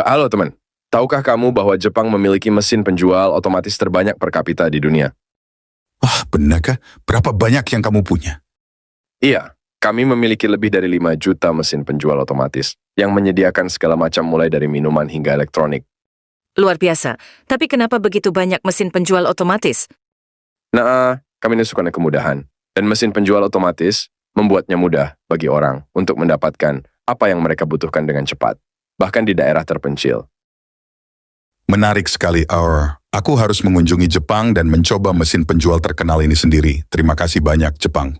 Halo teman, tahukah kamu bahwa Jepang memiliki mesin penjual otomatis terbanyak per kapita di dunia? Wah, benarkah? Berapa banyak yang kamu punya? Iya, kami memiliki lebih dari 5 juta mesin penjual otomatis yang menyediakan segala macam mulai dari minuman hingga elektronik. Luar biasa. Tapi kenapa begitu banyak mesin penjual otomatis? Nah, kami menyukai kemudahan, dan mesin penjual otomatis membuatnya mudah bagi orang untuk mendapatkan apa yang mereka butuhkan dengan cepat, bahkan di daerah terpencil. Menarik sekali, Aur. Aku harus mengunjungi Jepang dan mencoba mesin penjual terkenal ini sendiri. Terima kasih banyak, Jepang.